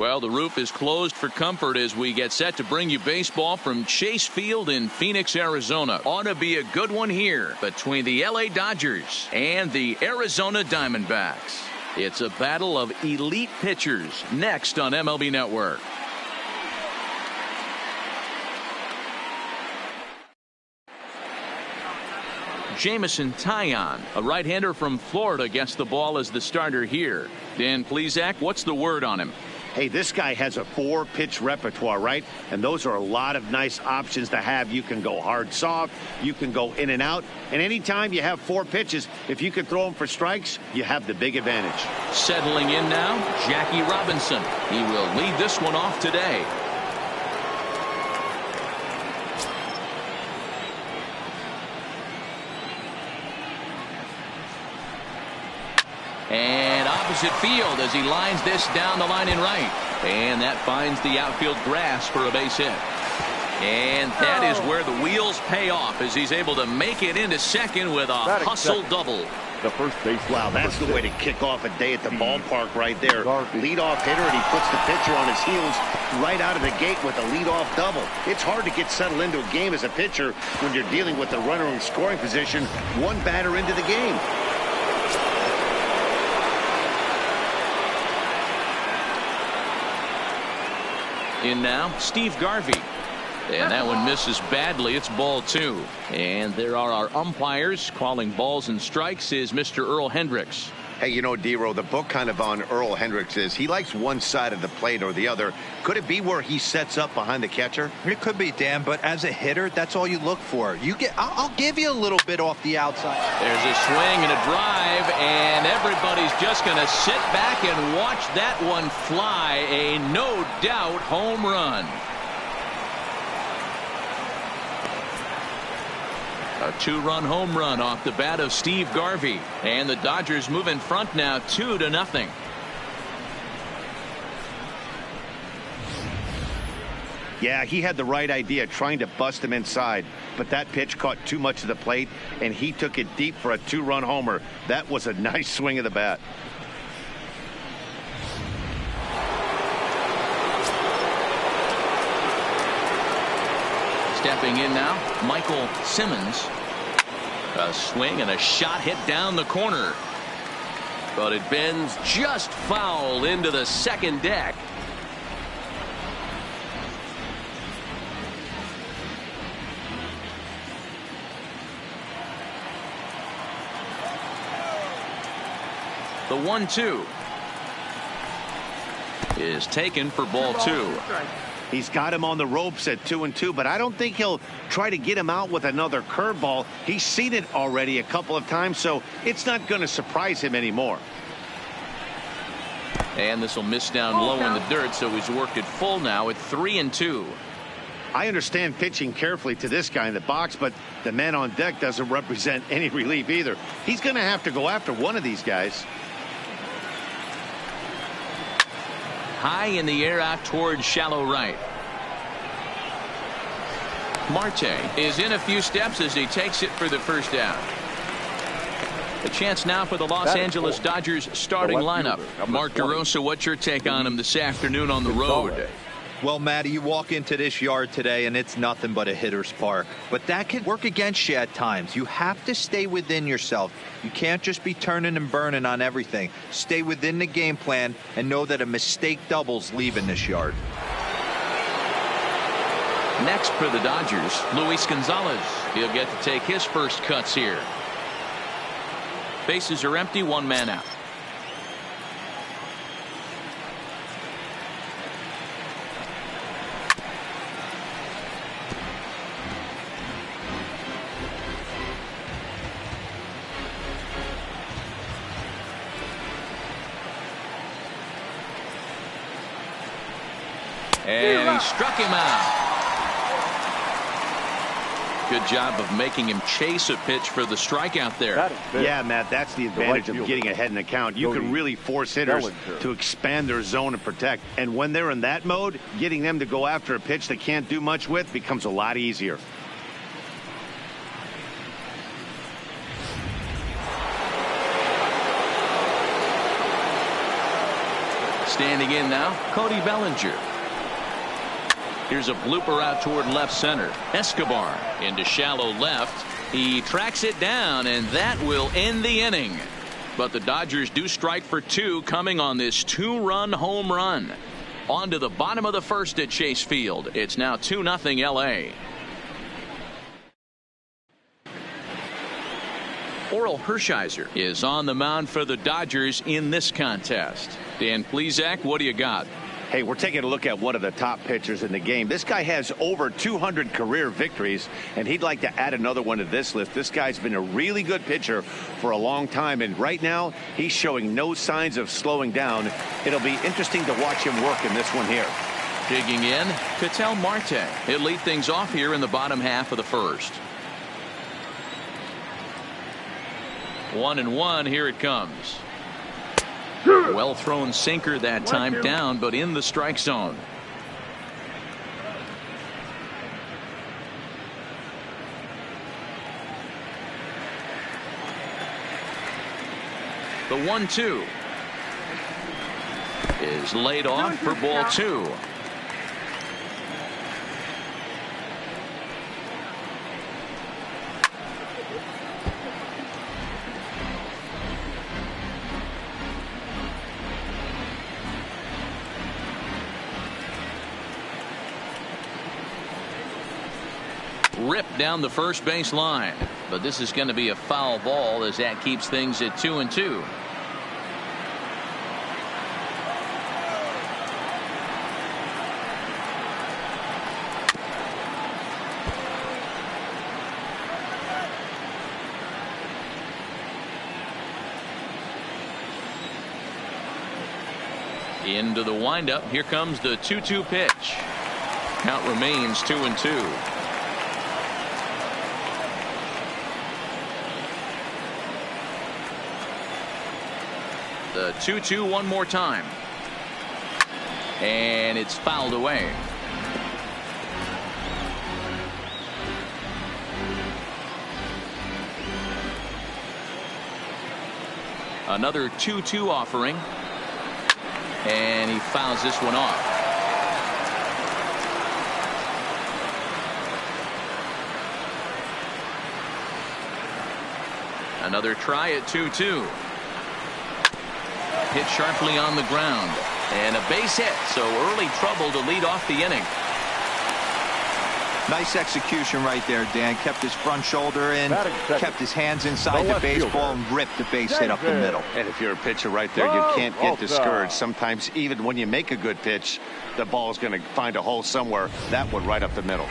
Well, the roof is closed for comfort as we get set to bring you baseball from Chase Field in Phoenix, Arizona. Ought to be a good one here between the LA Dodgers and the Arizona Diamondbacks. It's a battle of elite pitchers next on MLB Network. Jamison Taillon, a right-hander from Florida, gets the ball as the starter here. Dan Plesac, what's the word on him? Hey, this guy has a 4-pitch repertoire, right? And those are a lot of nice options to have. You can go hard, soft. You can go in and out. And anytime you have 4 pitches, if you can throw them for strikes, you have the big advantage. Settling in now, Jackie Robinson. He will lead this one off today. And opposite field as he lines this down the line in right. And that finds the outfield grass for a base hit. And that is where the wheels pay off as he's able to make it into second with a hustle double. The first base. Wow, that's the way to kick off a day at the ballpark right there. Leadoff hitter, and he puts the pitcher on his heels right out of the gate with a leadoff double. It's hard to get settled into a game as a pitcher when you're dealing with a runner in scoring position one batter into the game. In now, Steve Garvey. And that one misses badly. It's ball 2. And there are our umpires. Calling balls and strikes is Mr. Earl Hendricks. Hey, you know, D-Row, the book kind of on Earl Hendricks is he likes one side of the plate or the other. Could it be where he sets up behind the catcher? It could be, Dan, but as a hitter, that's all you look for. I'll give you a little bit off the outside. There's a swing and a drive, and everybody's just going to sit back and watch that one fly. A no doubt home run. A 2-run home run off the bat of Steve Garvey. And the Dodgers move in front now 2-0. Yeah, he had the right idea trying to bust him inside. But that pitch caught too much of the plate, and he took it deep for a 2-run homer. That was a nice swing of the bat. Stepping in now, Michael Simmons. A swing and a shot hit down the corner. But it bends just foul into the second deck. The 1-2 is taken for ball 2. He's got him on the ropes at 2-2, but I don't think he'll try to get him out with another curveball. He's seen it already a couple of times, so it's not going to surprise him anymore. And this will miss down low in the dirt, so he's worked it full now at 3-2. I understand pitching carefully to this guy in the box, but the man on deck doesn't represent any relief either. He's going to have to go after one of these guys. High in the air out towards shallow right. Marte is in a few steps as he takes it for the first down. A chance now for the Los Angeles Dodgers starting lineup. Mark DeRosa, what's your take on him this afternoon on the road? Well, Matty, you walk into this yard today and it's nothing but a hitter's park. But that can work against you at times. You have to stay within yourself. You can't just be turning and burning on everything. Stay within the game plan and know that a mistake doubles leaving this yard. Next for the Dodgers, Luis Gonzalez. He'll get to take his first cuts here. Bases are empty, 1 man out. And he struck him out. Good job of making him chase a pitch for the strikeout there. Yeah, Matt, that's the advantage of getting ahead in the count. You can really force hitters to expand their zone and protect. And when they're in that mode, getting them to go after a pitch they can't do much with becomes a lot easier. Standing in now, Cody Bellinger. Here's a blooper out toward left center. Escobar into shallow left. He tracks it down, and that will end the inning. But the Dodgers do strike for 2 coming on this 2-run home run. On to the bottom of the first at Chase Field. It's now 2-0 LA. Oral Hershiser is on the mound for the Dodgers in this contest. Dan Plesac, what do you got? Hey, we're taking a look at one of the top pitchers in the game. This guy has over 200 career victories, and he'd like to add another one to this list. This guy's been a really good pitcher for a long time, and right now he's showing no signs of slowing down. It'll be interesting to watch him work in this one here. Digging in, Ketel Marte. He'll lead things off here in the bottom half of the first. 1-1, here it comes. Well thrown sinker that time, down but in the strike zone. The 1-2 is laid off for ball 2. Ripped down the first base line, but this is going to be a foul ball as that keeps things at 2-2. Into the windup. Here comes the 2-2 pitch. Count remains 2-2. The 2-2 one more time. And it's fouled away. Another 2-2 offering. And he fouls this one off. Another try at 2-2. Hit sharply on the ground. And a base hit, so early trouble to lead off the inning. Nice execution right there, Dan. Kept his front shoulder in, kept his hands inside the baseball, and ripped the base hit up the middle. And if you're a pitcher right there, you can't get discouraged. Sometimes even when you make a good pitch, the ball's going to find a hole somewhere. That one right up the middle.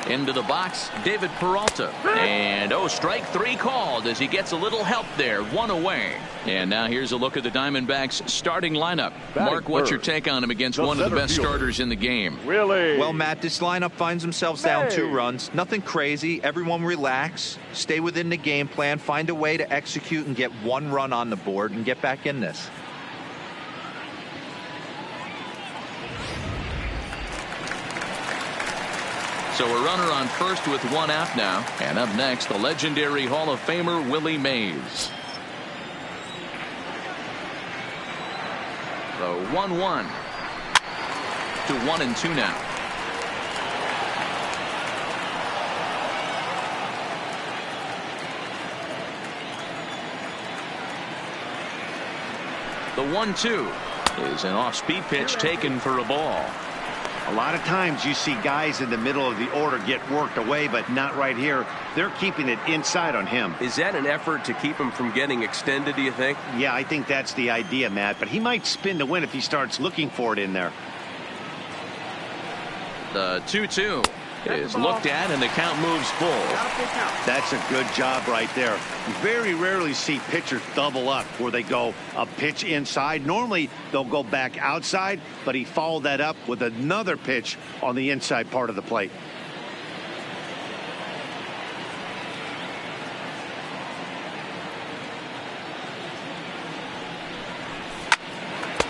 Into the box, David Peralta. And strike 3 called as he gets a little help there. 1 away. And now here's a look at the Diamondbacks starting lineup. Mark, what's your take on him against one of the best starters in the game? Well, Matt, this lineup finds themselves down 2 runs. Nothing crazy. Everyone relax. Stay within the game plan. Find a way to execute and get 1 run on the board and get back in this. So a runner on first with 1 out now. And up next, the legendary Hall of Famer Willie Mays. The 1-1 to 1-2 now. The 1-2 is an off-speed pitch taken for a ball. A lot of times you see guys in the middle of the order get worked away, but not right here. They're keeping it inside on him. Is that an effort to keep him from getting extended, do you think? Yeah, I think that's the idea, Matt, but he might spin to win if he starts looking for it in there. The 2-2 is looked at, and the count moves full. That's a good job right there. You very rarely see pitchers double up where they go a pitch inside. Normally they'll go back outside, but he followed that up with another pitch on the inside part of the plate.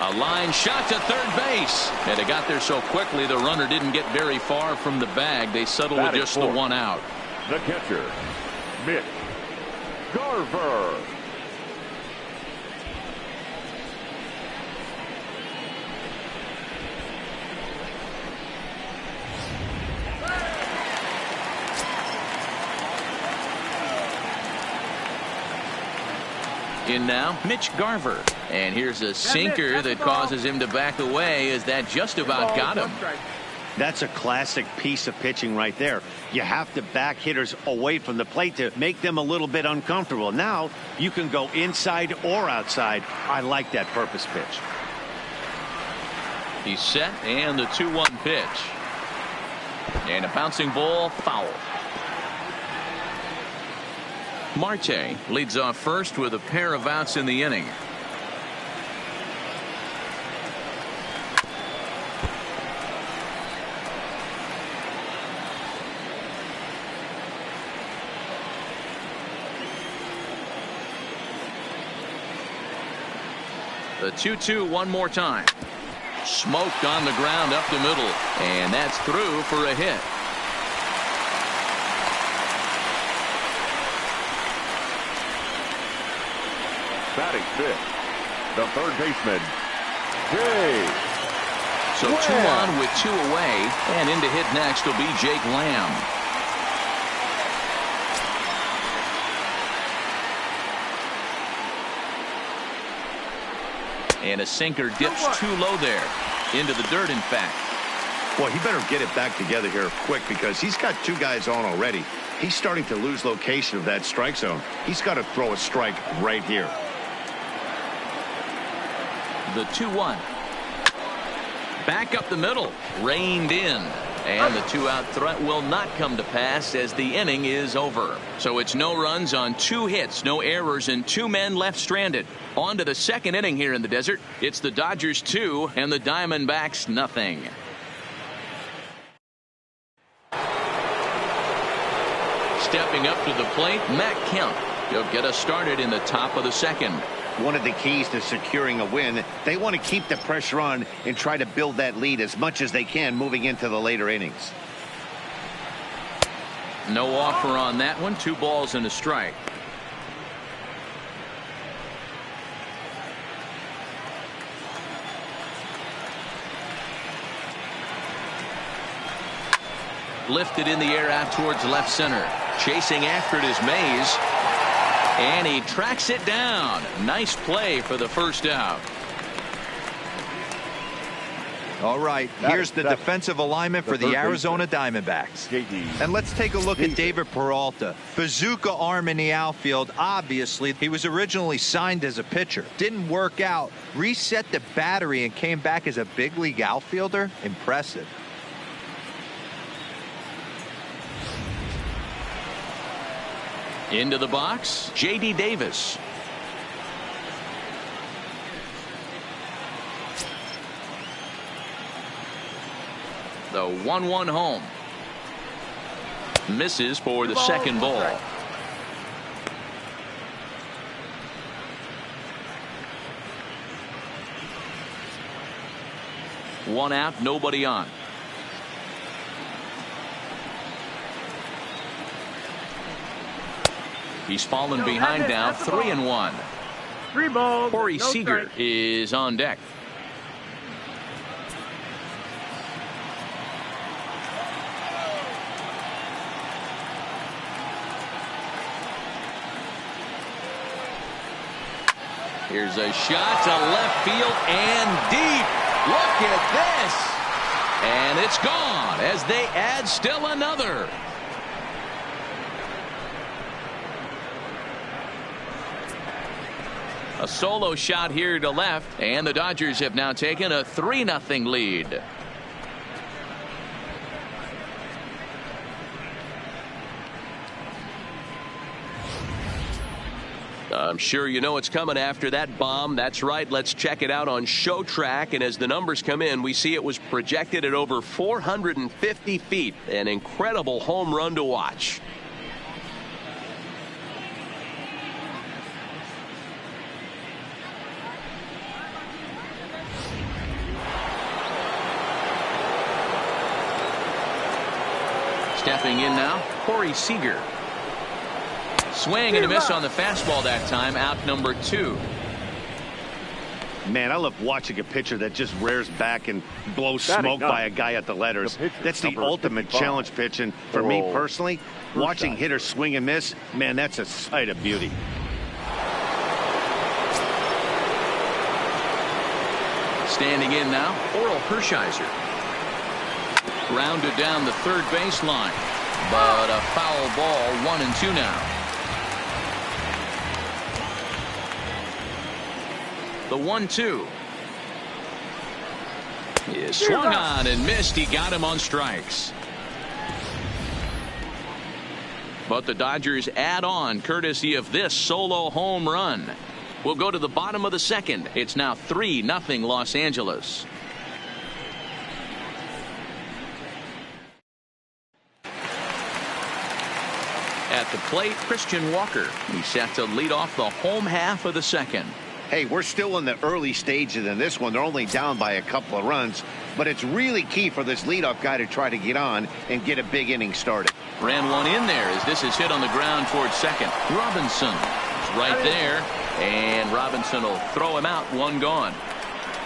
A line shot to third base, and it got there so quickly the runner didn't get very far from the bag. They settled with just the 1 out. The catcher, Mitch. Garver. In now, Mitch Garver. And here's a sinker that causes him to back away as that just about got him. That's a classic piece of pitching right there. You have to back hitters away from the plate to make them a little bit uncomfortable. Now you can go inside or outside. I like that purpose pitch. He's set, and the 2-1 pitch. And a bouncing ball, foul. Marte leads off first with a pair of outs in the inning. The 2-2 one more time. Smoked on the ground up the middle, and that's through for a hit. Batting fifth, the third baseman, Jay. So 2 on with 2 away, and in to hit next will be Jake Lamb. And a sinker dips too low there. Into the dirt, in fact. Well, he better get it back together here quick because he's got 2 guys on already. He's starting to lose location of that strike zone. He's got to throw a strike right here. The 2-1. Back up the middle. Reined in. And the 2-out threat will not come to pass as the inning is over. So it's no runs on 2 hits, no errors, and 2 men left stranded. On to the second inning here in the desert. It's the Dodgers 2 and the Diamondbacks nothing. Stepping up to the plate, Matt Kemp. He'll get us started in the top of the second. One of the keys to securing a win, they want to keep the pressure on and try to build that lead as much as they can moving into the later innings. No offer on that one. 2 balls and a strike. Lifted in the air out towards left center. Chasing after it is Mays. And he tracks it down. Nice play for the first out. All right, here's the defensive alignment for the Arizona Diamondbacks. And let's take a look at David Peralta. Bazooka arm in the outfield. Obviously, he was originally signed as a pitcher. Didn't work out. Reset the battery and came back as a big league outfielder. Impressive. Into the box, J.D. Davis. The 1-1 home. Misses for the second ball. One out, nobody on. He's fallen behind now, 3-1. 3 balls. Corey Seager is on deck. Here's a shot to left field and deep. Look at this. And it's gone as they add still another. A solo shot here to left, and the Dodgers have now taken a 3-0 lead. I'm sure you know it's coming after that bomb. That's right. Let's check it out on Show Track. And as the numbers come in, we see it was projected at over 450 feet. An incredible home run to watch. Stepping in now, Corey Seager. Swing and a miss on the fastball that time. Out number 2. Man, I love watching a pitcher that just rears back and blows smoke by a guy at the letters. That's the ultimate challenge pitching. For me personally, watching hitters swing and miss, man, that's a sight of beauty. Standing in now, Oral Hershiser. Grounded down the third baseline. But a foul ball, 1-2 now. The 1-2 is swung on and missed. He got him on strikes. But the Dodgers add on courtesy of this solo home run. We'll go to the bottom of the second. It's now 3-0 Los Angeles. At the plate, Christian Walker. He's set to lead off the home half of the second. Hey, we're still in the early stages in this one. They're only down by a couple of runs, but it's really key for this leadoff guy to try to get on and get a big inning started. Ran one in there as this is hit on the ground towards second. Robinson is right there, and Robinson will throw him out. One gone.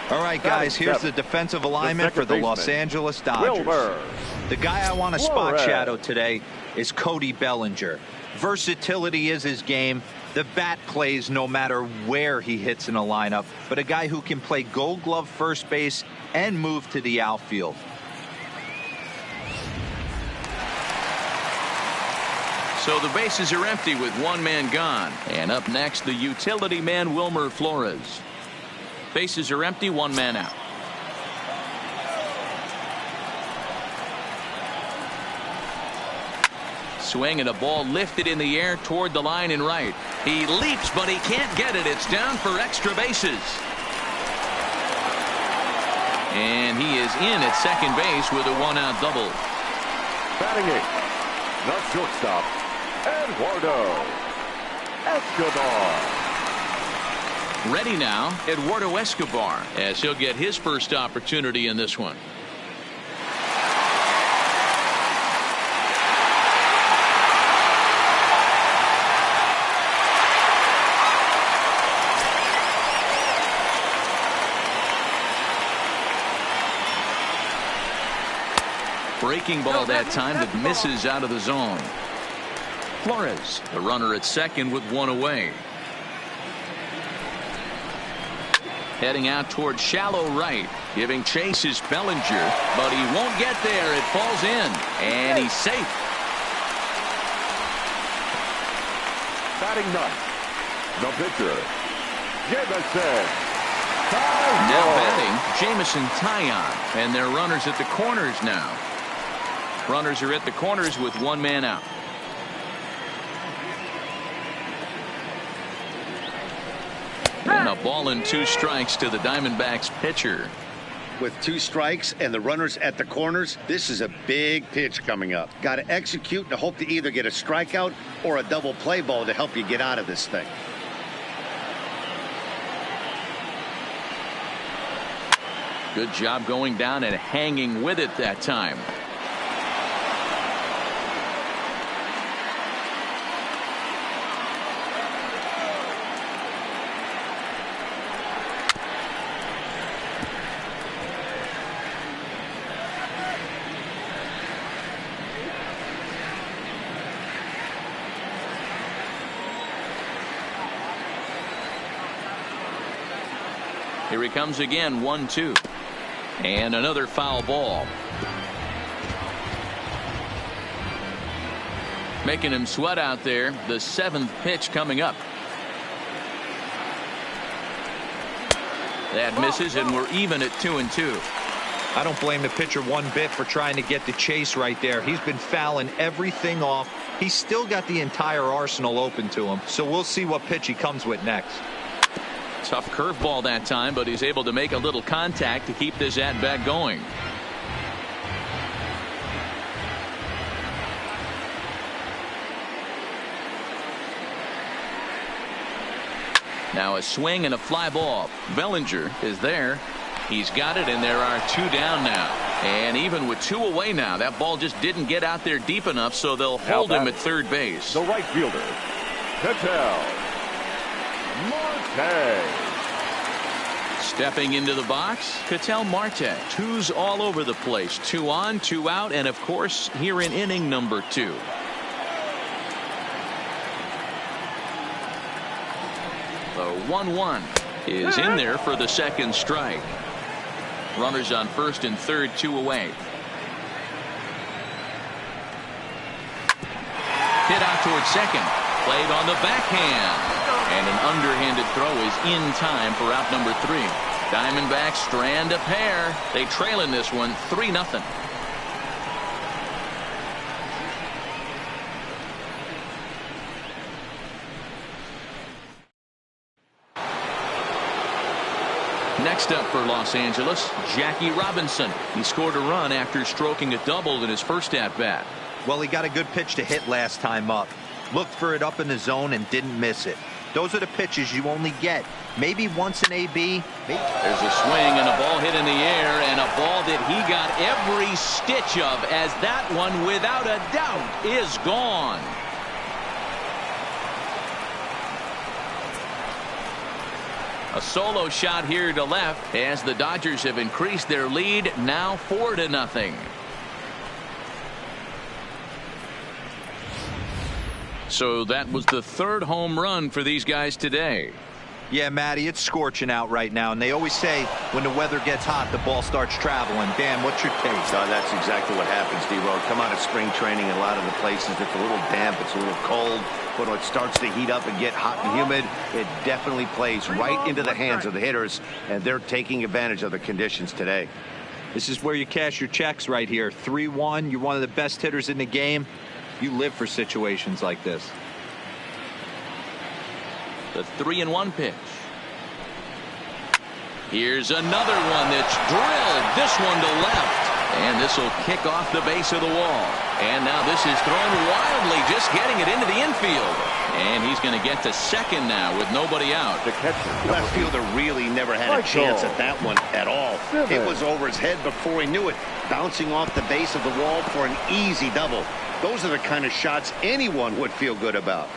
All right, guys, here's the defensive alignment for the Los Angeles Dodgers. The guy I want to spot shadow today is Cody Bellinger. Versatility is his game. The bat plays no matter where he hits in a lineup, but a guy who can play Gold Glove first base and move to the outfield. So the bases are empty with one man gone. And up next, the utility man, Wilmer Flores. Bases are empty, one man out. Swing and a ball lifted in the air toward the line and right. He leaps, but he can't get it. It's down for extra bases. And he is in at second base with a one-out double. Batting eighth, the shortstop, Eduardo Escobar. Ready now, Eduardo Escobar, as he'll get his first opportunity in this one. Breaking ball that time that misses out of the zone. Flores, the runner at second with one away. Heading out toward shallow right. Giving chase is Bellinger, but he won't get there. It falls in, and he's safe. Batting ninth, the pitcher, Jameson. Now batting, Jameson Taillon, and they're runners at the corners now. Runners are at the corners with one man out. And a ball and 2 strikes to the Diamondbacks pitcher. With 2 strikes and the runners at the corners, this is a big pitch coming up. Got to execute and hope to either get a strikeout or a double play ball to help you get out of this thing. Good job going down and hanging with it that time. Here he comes again, 1-2. And another foul ball. Making him sweat out there. The 7th pitch coming up. That misses, and we're even at 2-2. I don't blame the pitcher one bit for trying to get the chase right there. He's been fouling everything off. He's still got the entire arsenal open to him. So we'll see what pitch he comes with next. Tough curveball that time, but he's able to make a little contact to keep this at-bat going. Now a swing and a fly ball. Bellinger is there. He's got it, and there are 2 down now. And even with 2 away now, that ball just didn't get out there deep enough, so they'll hold him at third base. The right fielder, Ketel Marte. Stepping into the box, Ketel Marte. Twos all over the place. 2 on, 2 out, and of course here in inning number 2. The 1-1 is in there for the second strike. Runners on first and third, 2 away. Hit out towards second. Played on the backhand. And an underhanded throw is in time for out number 3. Diamondbacks strand a pair. They trail in this one 3-0. Next up for Los Angeles, Jackie Robinson. He scored a run after stroking a double in his first at-bat. Well, he got a good pitch to hit last time up. Looked for it up in the zone and didn't miss it. Those are the pitches you only get maybe once in AB. There's a swing and a ball hit in the air, and a ball that he got every stitch of, as that one without a doubt is gone. A solo shot here to left as the Dodgers have increased their lead, now 4-0. So that was the 3rd home run for these guys today. Yeah, Matty, it's scorching out right now, and they always say when the weather gets hot, the ball starts traveling. Dan, what's your take? That's exactly what happens, D-Road. Come out of spring training in a lot of the places, it's a little damp, it's a little cold, but when it starts to heat up and get hot and humid, it definitely plays right into the hands of the hitters, and they're taking advantage of the conditions today. This is where you cash your checks right here. 3-1, you're one of the best hitters in the game. You live for situations like this. The 3-1 pitch. Here's another one that's drilled. This one to left. And this will kick off the base of the wall. And now this is thrown wildly, just getting it into the infield. And he's going to get to second now with nobody out. The catcher. Left fielder really never had a chance at that one at all. It was over his head before he knew it. Bouncing off the base of the wall for an easy double. Those are the kind of shots anyone would feel good about.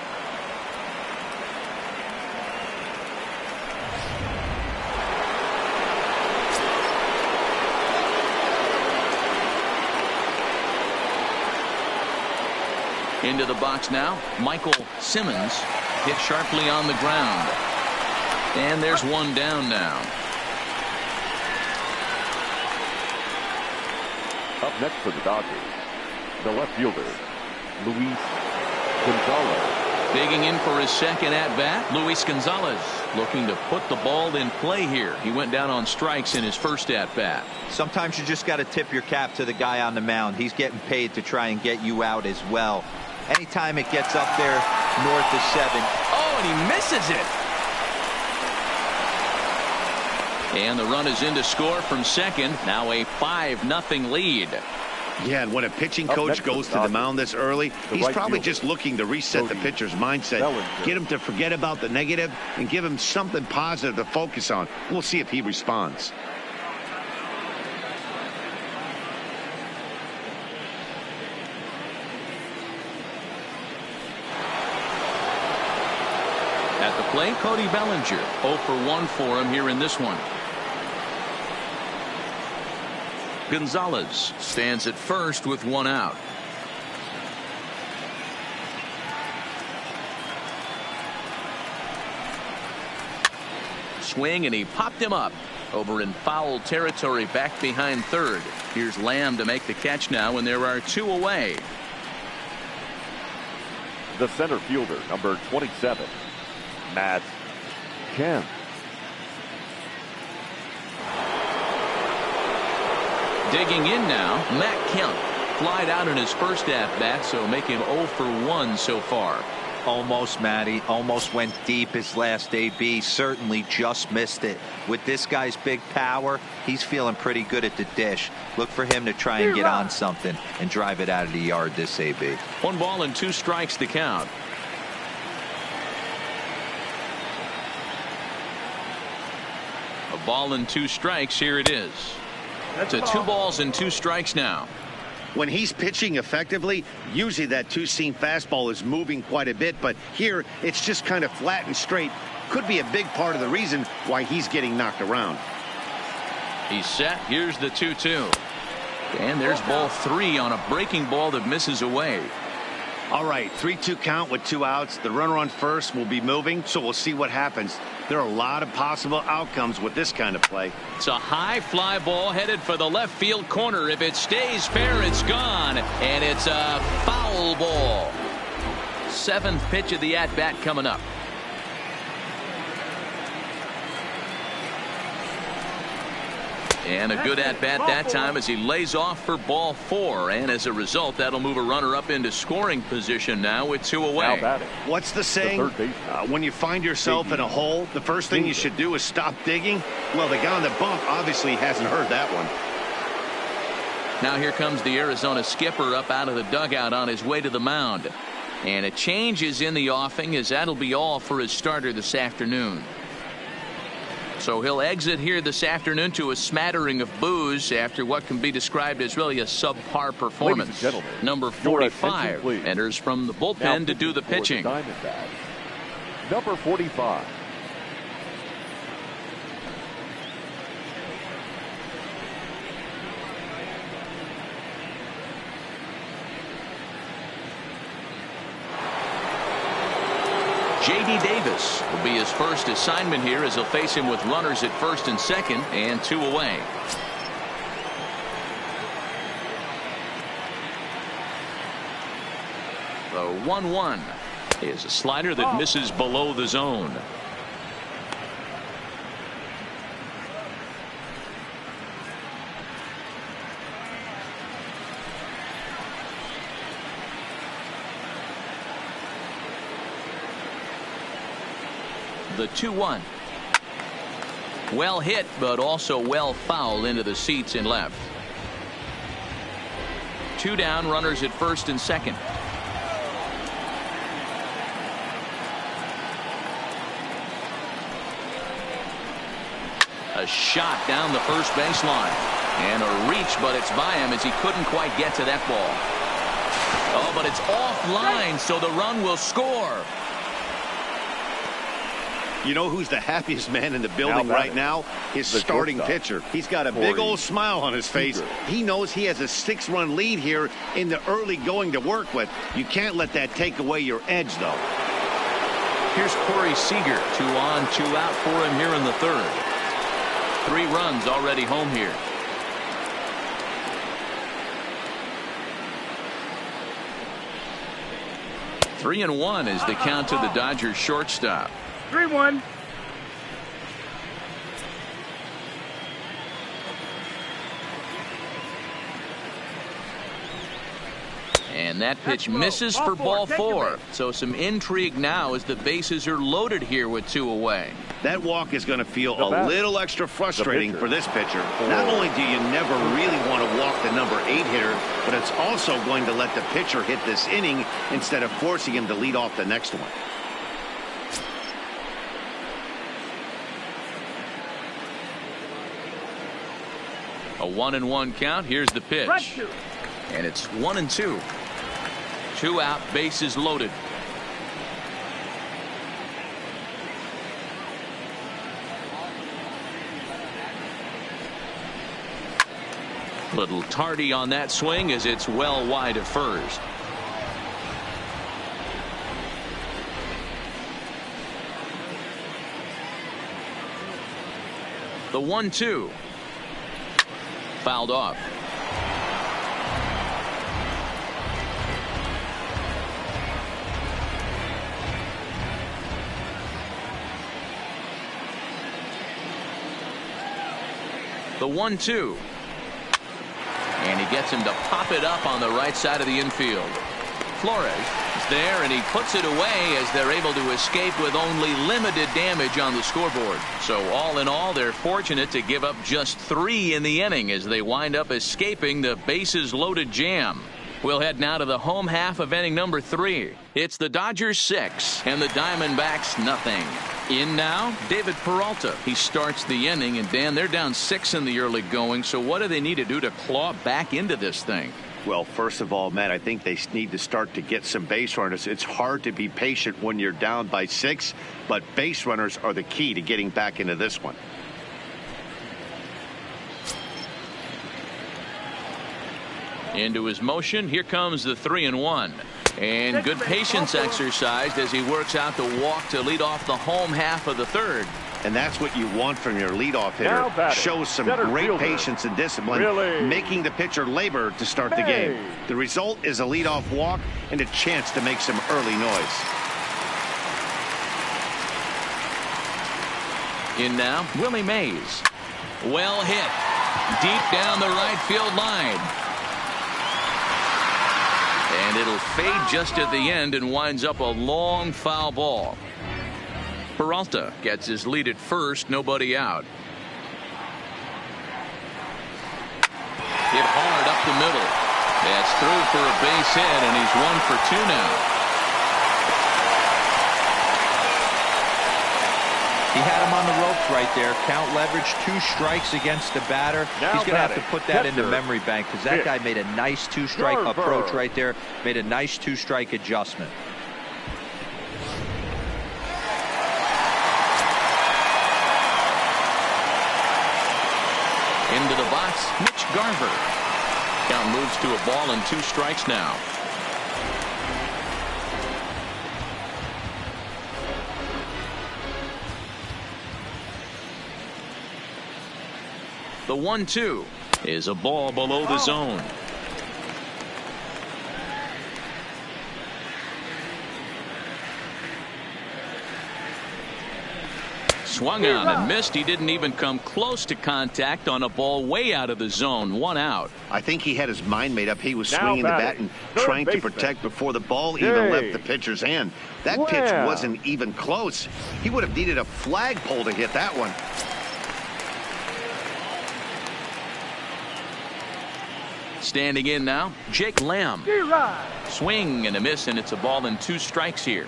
Into the box now, Michael Simmons hit sharply on the ground. And there's one down now. Up next for the Dodgers, the left fielder, Luis Gonzalez. Digging in for his second at-bat, Luis Gonzalez looking to put the ball in play here. He went down on strikes in his first at-bat. Sometimes you just got to tip your cap to the guy on the mound. He's getting paid to try and get you out as well. Anytime it gets up there north of 7. Oh, and he misses it. And the run is in to score from second. Now a 5-0 lead. Yeah, and when a pitching coach goes to the mound this early, he's probably just looking to reset the pitcher's mindset, get him to forget about the negative, and give him something positive to focus on. We'll see if he responds. At the plate, Cody Bellinger. 0 for 1 for him here in this one. Gonzalez stands at first with 1 out. Swing, and he popped him up over in foul territory back behind third. Here's Lamb to make the catch now, and there are 2 away. The center fielder, number 27, Matt Kemp. Digging in now, Matt Kemp. Flied out in his first at-bat, so make him 0 for 1 so far. Almost, Matty. Almost went deep his last AB. Certainly just missed it. With this guy's big power, he's feeling pretty good at the dish. Look for him to try and get on something and drive it out of the yard this AB. 1 ball and 2 strikes to count. A ball and 2 strikes. Here it is. That's a 2 balls and 2 strikes now. When he's pitching effectively, usually that two-seam fastball is moving quite a bit, but here it's just kind of flat and straight. Could be a big part of the reason why he's getting knocked around. He's set. Here's the 2-2. And there's ball 3 on a breaking ball that misses away. All right, 3-2 count with 2 outs. The runner on first will be moving, so we'll see what happens. There are a lot of possible outcomes with this kind of play. It's a high fly ball headed for the left field corner. If it stays fair, it's gone. And it's a foul ball. 7th pitch of the at-bat coming up. And a good at-bat that time as he lays off for ball 4. And as a result, that'll move a runner up into scoring position now with 2 away. What's the saying? When you find yourself in a hole, the first thing you should do is stop digging. Well, the guy on the bump obviously hasn't heard that one. Now here comes the Arizona skipper up out of the dugout on his way to the mound. And a change is in the offing, as that'll be all for his starter this afternoon. So he'll exit here this afternoon to a smattering of boos after what can be described as really a subpar performance. Number 45 enters from the bullpen to do the pitching. Diamondbacks. Number 45. J.D. Davis will be his first assignment here as he'll face him with runners at first and second and 2 away. The 1-1 is a slider that misses below the zone. The 2-1. Well hit, but also well fouled into the seats in left. 2 down, runners at first and second. A shot down the first baseline. And a reach, but it's by him as he couldn't quite get to that ball. Oh, but it's offline, so the run will score. You know who's the happiest man in the building right now? His starting pitcher. He's got a big old smile on his face. He knows he has a 6-run lead here in the early going to work with. You can't let that take away your edge, though. Here's Corey Seager. 2 on, 2 out for him here in the 3rd. 3 runs already home here. Three and 1 is the count to the Dodgers shortstop. 3-1. And that pitch misses for ball 4. So some intrigue now as the bases are loaded here with 2 away. That walk is going to feel a little extra frustrating for this pitcher. Not only do you never really want to walk the number 8 hitter, but it's also going to let the pitcher hit this inning instead of forcing him to lead off the next one. A 1-1 count. Here's the pitch. And it's 1-2. 2 out, bases loaded. Little tardy on that swing as it's well wide of first. The 1-2. Fouled off. The 1-2. And he gets him to pop it up on the right side of the infield. Flores is there, and he puts it away as they're able to escape with only limited damage on the scoreboard. So all in all, they're fortunate to give up just 3 in the inning as they wind up escaping the bases loaded jam. We'll head now to the home half of inning number 3. It's the Dodgers 6 and the Diamondbacks nothing. In now, David Peralta. He starts the inning, and Dan, they're down 6 in the early going, so what do they need to do to claw back into this thing? Well, first of all, Matt, I think they need to start to get some base runners. It's hard to be patient when you're down by 6, but base runners are the key to getting back into this one. Into his motion. Here comes the 3-1. And good patience exercised as he works out the walk to lead off the home half of the third. And that's what you want from your leadoff hitter. Shows some great patience and discipline, making the pitcher labor to start the game. The result is a leadoff walk and a chance to make some early noise. In now, Willie Mays. Well hit. Deep down the right field line. And it'll fade just at the end and winds up a long foul ball. Peralta gets his lead at first, nobody out. Hit hard up the middle. That's through for a base hit, and he's 1 for 2 now. He had him on the ropes right there. Count leverage, 2 strikes against the batter. He's going to have to put that into memory bank because that guy made a nice 2-strike approach right there. Made a nice 2-strike adjustment. Into the box, Mitch Garver. Count moves to a ball and 2 strikes now. The 1-2 is a ball below the zone. Swung on and missed. He didn't even come close to contact on a ball way out of the zone. 1 out. I think he had his mind made up. He was swinging the bat and trying to protect before the ball even left the pitcher's hand. That pitch wasn't even close. He would have needed a flagpole to hit that one. Standing in now, Jake Lamb. Swing and a miss, and it's a ball and 2 strikes here.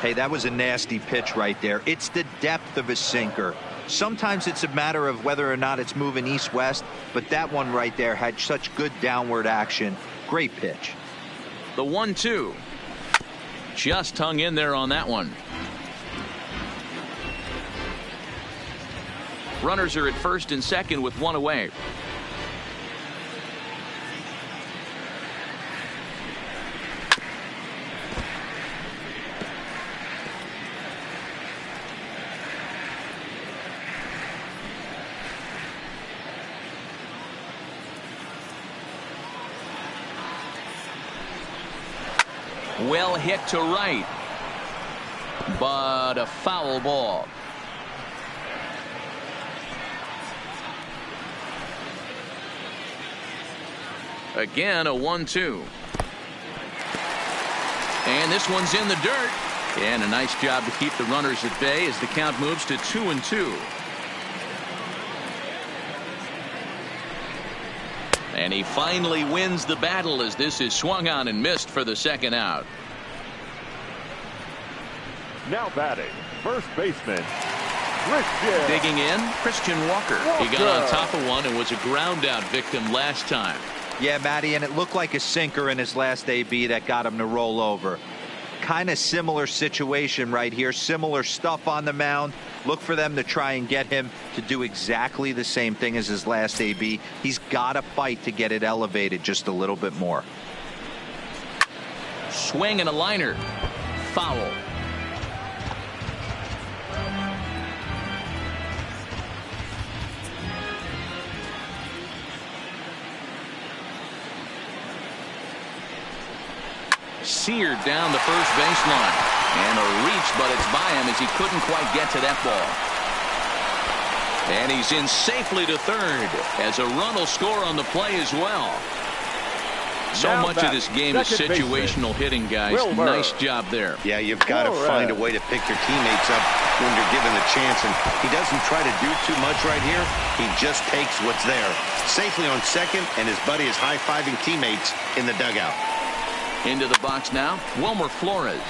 Hey, that was a nasty pitch right there. It's the depth of a sinker. Sometimes it's a matter of whether or not it's moving east-west, but that one right there had such good downward action. Great pitch. The 1-2. Just hung in there on that one. Runners are at first and second with 1 away. Well hit to right, but a foul ball. Again, a 1-2. And this one's in the dirt. And a nice job to keep the runners at bay as the count moves to 2-2. And he finally wins the battle as this is swung on and missed for the 2nd out. Now batting, first baseman, Christian. Digging in, Christian Walker. He got on top of one and was a ground out victim last time. Yeah, Matty, and it looked like a sinker in his last AB that got him to roll over. Kind of similar situation right here. Similar stuff on the mound. Look for them to try and get him to do exactly the same thing as his last AB. He's got to fight to get it elevated just a little bit more. Swing and a liner. Foul. Seared down the first baseline. And a reach, but it's by him as he couldn't quite get to that ball. And he's in safely to third as a run will score on the play as well. So now much of this game is situational hitting, guys. Nice job there. Yeah, you've got to find a way to pick your teammates up when you're given the chance. And he doesn't try to do too much right here. He just takes what's there. Safely on second, and his buddy is high-fiving teammates in the dugout. Into the box now, Wilmer Flores.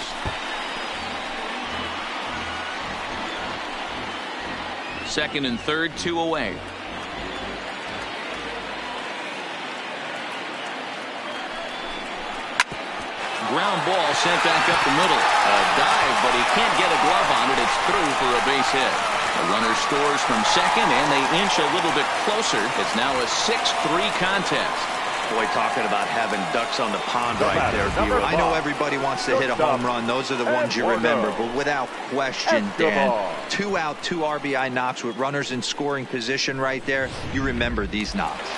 Second and third, 2 away. ground ball sent back up the middle. A dive, but he can't get a glove on it. It's through for a base hit. The runner scores from second, and they inch a little bit closer. It's now a 6-3 contest. Boy, talking about having ducks on the pond right there. I know everybody wants to hit a home run. Those are the ones you remember. But without question, Dan, 2 out, 2 RBI knocks with runners in scoring position right there. You remember these knocks.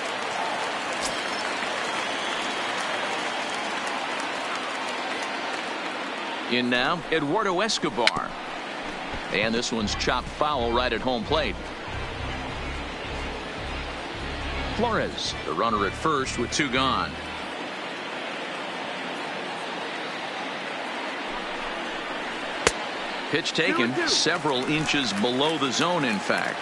In now, Eduardo Escobar. And this one's chopped foul right at home plate. Flores, the runner at first with 2 gone. Pitch taken several inches below the zone, in fact.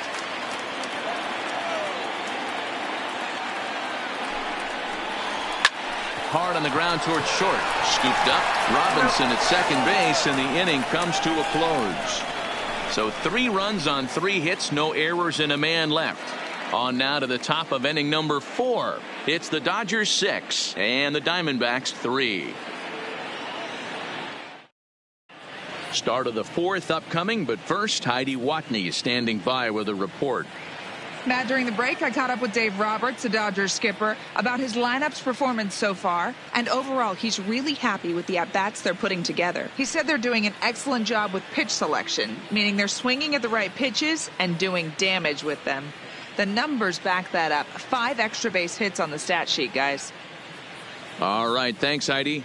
Hard on the ground towards short. Scooped up. Robinson at second base, and the inning comes to a close. So 3 runs on 3 hits, no errors, and a man left. On now to the top of inning number 4. It's the Dodgers 6 and the Diamondbacks 3. Start of the 4th upcoming, but first Heidi Watney is standing by with a report. Matt, during the break, I caught up with Dave Roberts, the Dodgers skipper, about his lineup's performance so far. And overall, he's really happy with the at-bats they're putting together. He said they're doing an excellent job with pitch selection, meaning they're swinging at the right pitches and doing damage with them. The numbers back that up. 5 extra base hits on the stat sheet, guys. All right. Thanks, Heidi.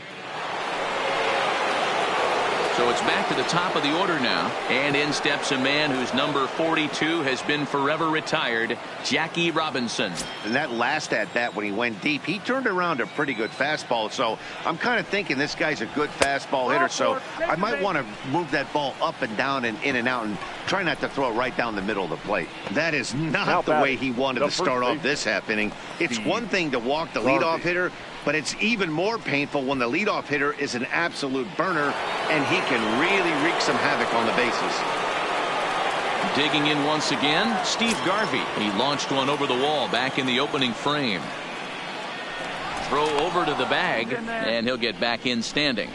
So it's back to the top of the order now. And in steps a man whose number 42 has been forever retired, Jackie Robinson. And that last at-bat when he went deep, he turned around a pretty good fastball. So I'm kind of thinking this guy's a good fastball hitter. So I might want to move that ball up and down and in and out and try not to throw it right down the middle of the plate. That is not the way he wanted to start off this half inning. It's one thing to walk the leadoff hitter, but it's even more painful when the leadoff hitter is an absolute burner and he can really wreak some havoc on the bases. Digging in once again, Steve Garvey. He launched one over the wall back in the opening frame. Throw over to the bag, and he'll get back in standing.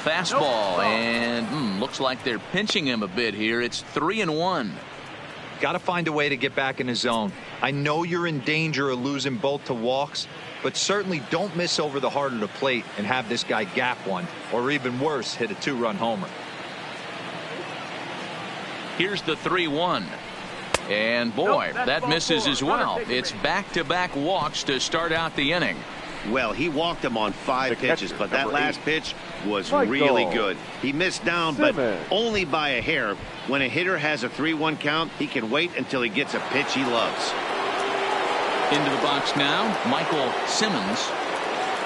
Fastball, and looks like they're pinching him a bit here. It's 3-1. Got to find a way to get back in the zone. I know you're in danger of losing both to walks, but certainly don't miss over the heart of the plate and have this guy gap one, or even worse, hit a 2-run homer. Here's the 3-1. And boy, that misses as well. It's back-to-back walks to start out the inning. Well, he walked him on 5 pitches, but that last pitch was really good. He missed down, but only by a hair. When a hitter has a 3-1 count, he can wait until he gets a pitch he loves. Into the box now, Michael Simmons.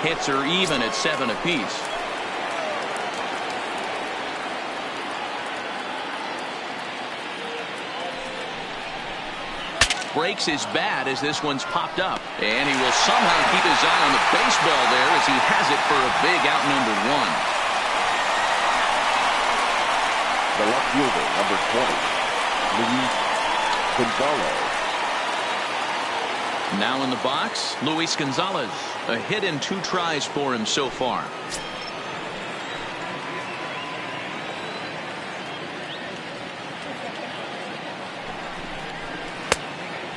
Hits are even at 7 apiece. Breaks his bat as this one's popped up. And he will somehow keep his eye on the baseball there as he has it for a big out number 1. The left fielder, number 20, Luis Gonzalez. Now in the box, Luis Gonzalez. A hit in 2 tries for him so far.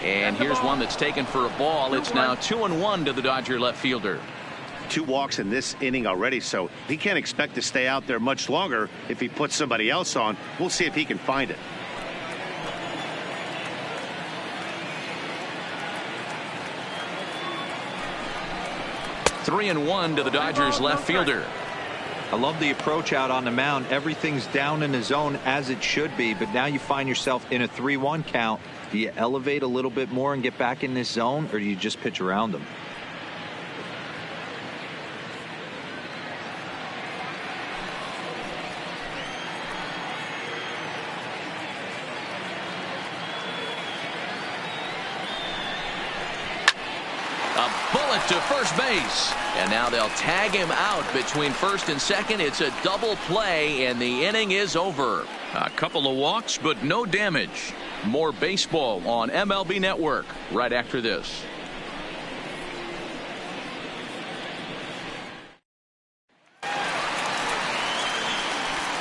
And here's one that's taken for a ball. It's now 2-1 to the Dodger left fielder. 2 walks in this inning already, so he can't expect to stay out there much longer if he puts somebody else on. We'll see if he can find it. Three and 1 to the Dodgers left fielder. I love the approach out on the mound. Everything's down in the zone as it should be, but now you find yourself in a 3-1 count. Do you elevate a little bit more and get back in this zone, or do you just pitch around them? A bullet it to first base. And now they'll tag him out between first and second. It's a double play, and the inning is over. A couple of walks, but no damage. More baseball on MLB Network right after this.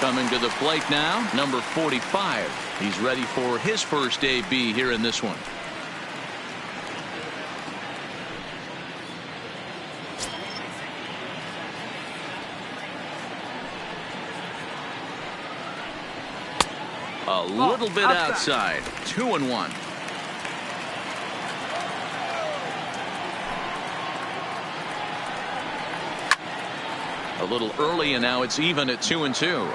Coming to the plate now, number 45. He's ready for his first AB here in this one. A little bit outside. 2-1. A little early, and now it's even at 2-2.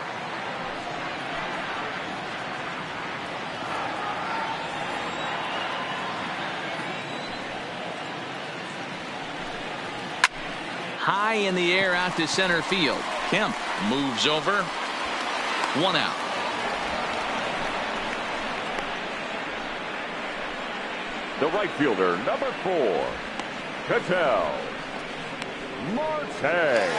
High in the air out to center field. Kemp moves over. 1 out. The right fielder, number 4, Ketel Marte.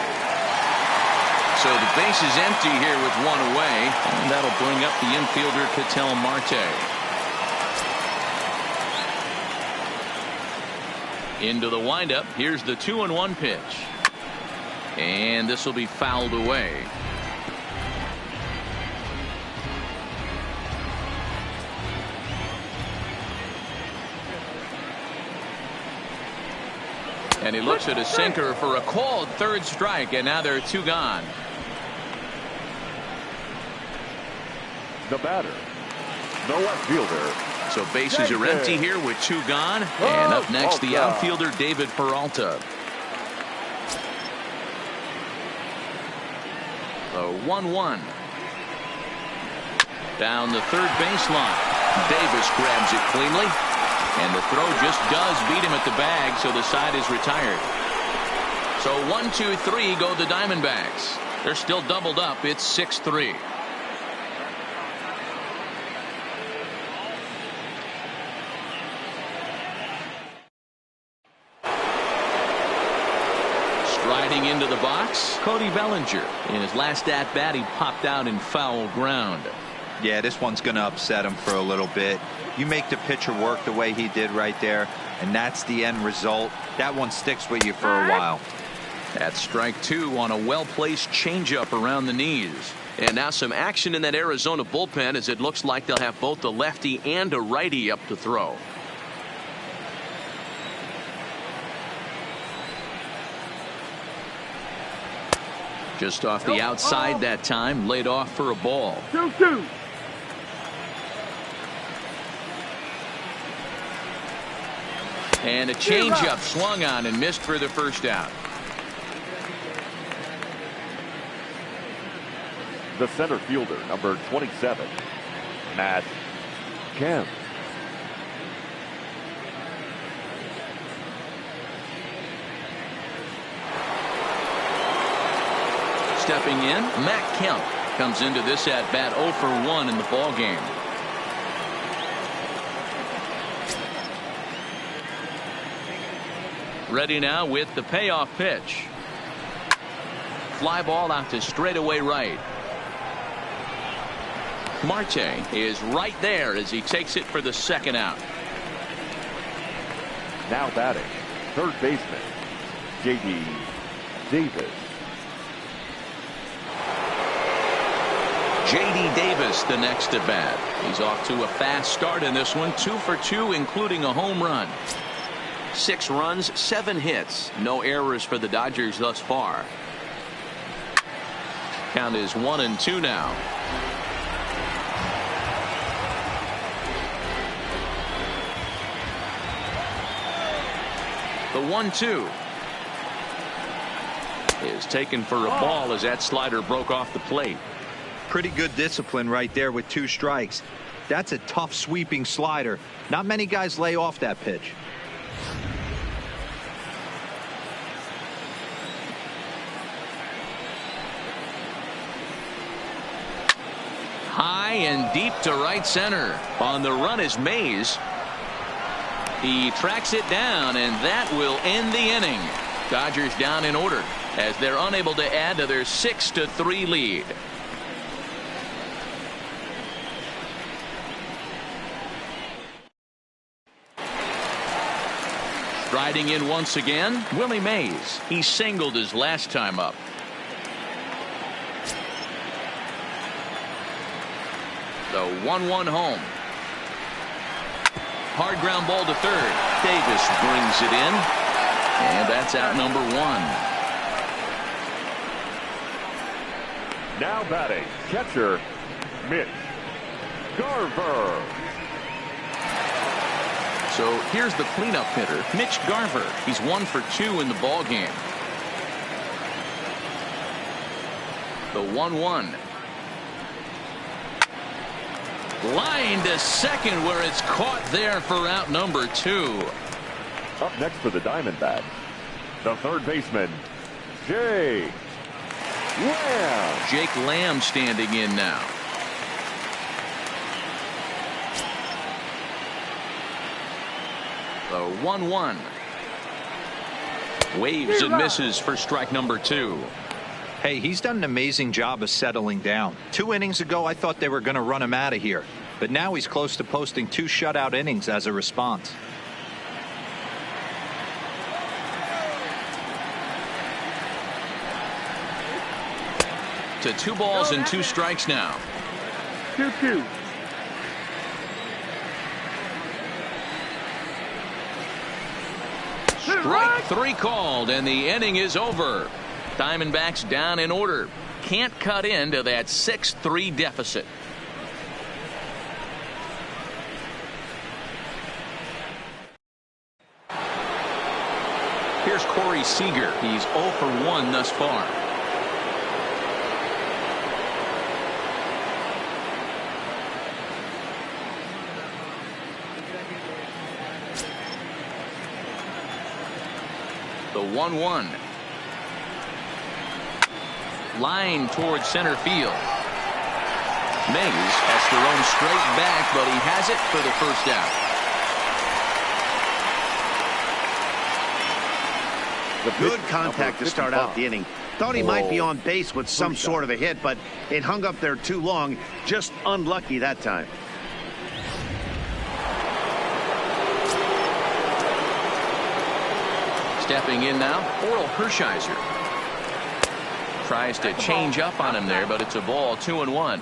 So the base is empty here with 1 away, and that'll bring up the infielder Ketel Marte. Into the windup. Here's the 2-1 pitch. And this will be fouled away. And he looks at a sinker for a called third strike, and now there are 2 gone. The batter, the left fielder. So bases are empty here with 2 gone. And up next, the outfielder David Peralta. The 1-1. Down the third baseline. Davis grabs it cleanly. And the throw just does beat him at the bag, so the side is retired. So 1, 2, 3 go the Diamondbacks. They're still doubled up. It's 6-3. Striding into the box, Cody Bellinger. In his last at-bat, he popped out in foul ground. Yeah, this one's going to upset him for a little bit. You make the pitcher work the way he did right there, and that's the end result. That one sticks with you for a while. That's strike 2 on a well-placed changeup around the knees. And now some action in that Arizona bullpen, as it looks like they'll have both a lefty and a righty up to throw. Just off the outside that time, laid off for a ball. 2-2. And a changeup swung on and missed for the first out. The center fielder, number 27, Matt Kemp. Stepping in, Matt Kemp comes into this at bat 0 for 1 in the ball game. Ready now with the payoff pitch. Fly ball out to straightaway right. Marte is right there as he takes it for the second out. Now batting, third baseman, J.D. Davis. J.D. Davis the next at bat. He's off to a fast start in this one. 2 for 2, including a home run. 6 runs, 7 hits. No errors for the Dodgers thus far. Count is 1-2 now. The 1-2 is taken for a ball as that slider broke off the plate. Pretty good discipline right there with 2 strikes. That's a tough sweeping slider. Not many guys lay off that pitch. High and deep to right center. On the run is Mays. He tracks it down, and that will end the inning. Dodgers down in order as they're unable to add to their 6-3 lead. Striding in once again, Willie Mays. He singled his last time up. The 1-1 home. Hard ground ball to third. Davis brings it in. And that's out number 1. Now batting, catcher, Mitch Garver. So here's the cleanup hitter, Mitch Garver. He's 1 for 2 in the ball game. The 1-1. Line to second, where it's caught there for out number 2. Up next for the Diamondbacks, the third baseman, Jake Lamb. Jake Lamb standing in now. The 1-1. Waves and misses for strike number 2. Hey, he's done an amazing job of settling down. 2 innings ago, I thought they were going to run him out of here. But now he's close to posting 2 shutout innings as a response. To 2 balls and 2 strikes now. 2-2. Strike 3 called, and the inning is over. Diamondbacks down in order. Can't cut into that 6-3 deficit. Here's Corey Seager. He's 0 for 1 thus far. The 1-1. Line towards center field. Mays has to run straight back, but he has it for the first out. Good contact to start out the inning. Thought he might be on base with some sort of a hit, but it hung up there too long. Just unlucky that time. Stepping in now, Oral Hershiser. Tries to change up on him there, but it's a ball. 2-1.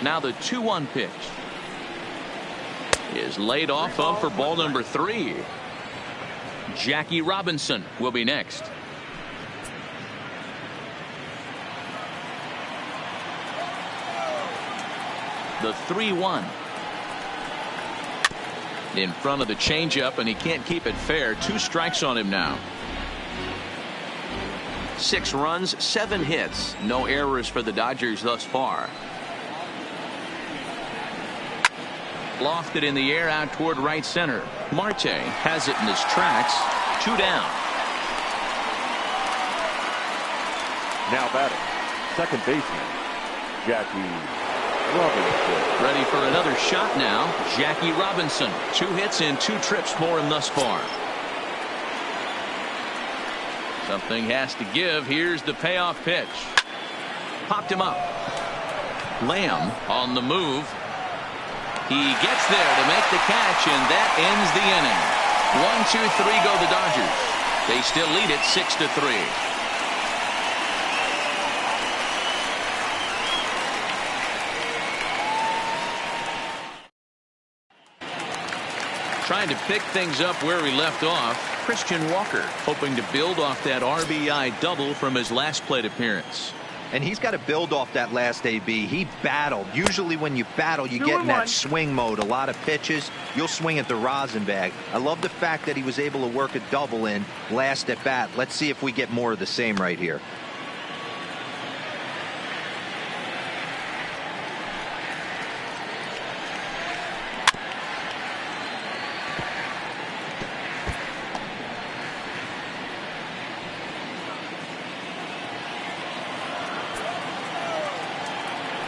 Now the 2-1 pitch is laid off of for ball number 3. Jackie Robinson will be next. The 3-1. In front of the changeup, and he can't keep it fair. 2 strikes on him now. 6 runs, 7 hits. No errors for the Dodgers thus far. Lofted in the air out toward right center. Marte has it in his tracks. 2 down. Now batting, second baseman, Jackie Robinson. Ready for another shot now. Jackie Robinson. 2 hits and 2 trips for him thus far. Something has to give. Here's the payoff pitch. Popped him up. Lamb on the move. He gets there to make the catch, and that ends the inning. 1-2-3 go the Dodgers. They still lead it 6-3. Trying to pick things up where he left off. Christian Walker hoping to build off that RBI double from his last plate appearance. And he's got to build off that last AB. He battled. Usually when you battle, you get in that swing mode. A lot of pitches, you'll swing at the rosin bag. I love the fact that he was able to work a double in last at bat. Let's see if we get more of the same right here.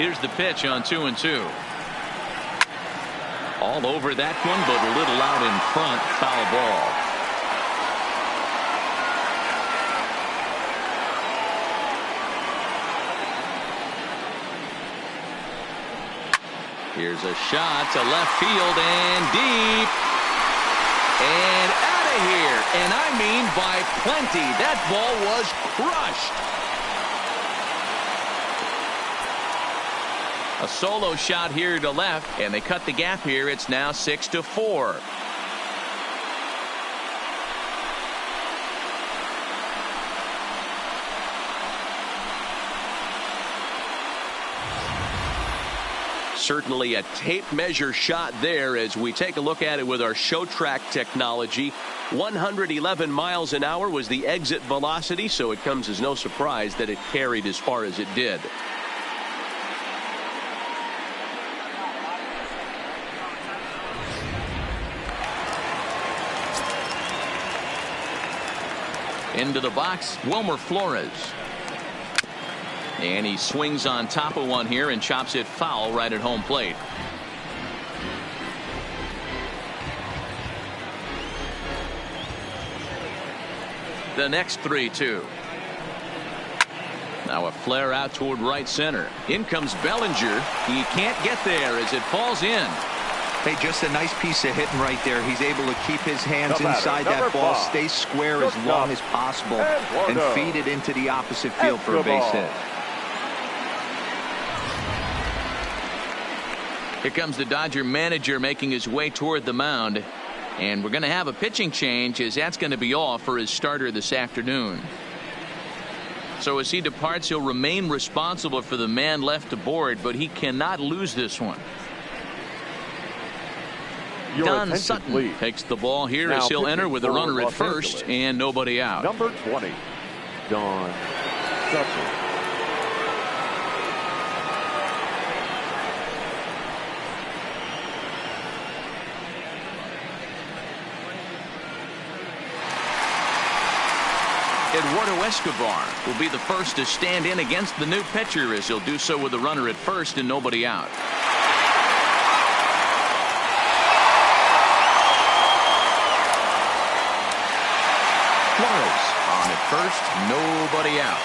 Here's the pitch on 2-2. All over that one, but a little out in front. Foul ball. Here's a shot to left field and deep. And out of here. And I mean by plenty. That ball was crushed. A solo shot here to left, and they cut the gap here. It's now 6-4. Certainly a tape measure shot there as we take a look at it with our show track technology. 111 miles an hour was the exit velocity, so it comes as no surprise that it carried as far as it did. Into the box, Wilmer Flores. And he swings on top of one here and chops it foul right at home plate. The next 3-2. Now a flare out toward right center. In comes Bellinger. He can't get there as it falls in. Hey, just a nice piece of hitting right there. He's able to keep his hands inside that ball, stay square as long as possible, and feed it into the opposite field for a base hit. Here comes the Dodger manager making his way toward the mound. And we're going to have a pitching change as that's going to be all for his starter this afternoon. So as he departs, he'll remain responsible for the man left aboard, but he cannot lose this one. Don Sutton please. takes the ball here Now as he'll enter with a runner at Los first Angeles. and nobody out. Number 20, Don Sutton. Eduardo Escobar will be the first to stand in against the new pitcher as he'll do so with a runner at first and nobody out. Flores on at first, nobody out.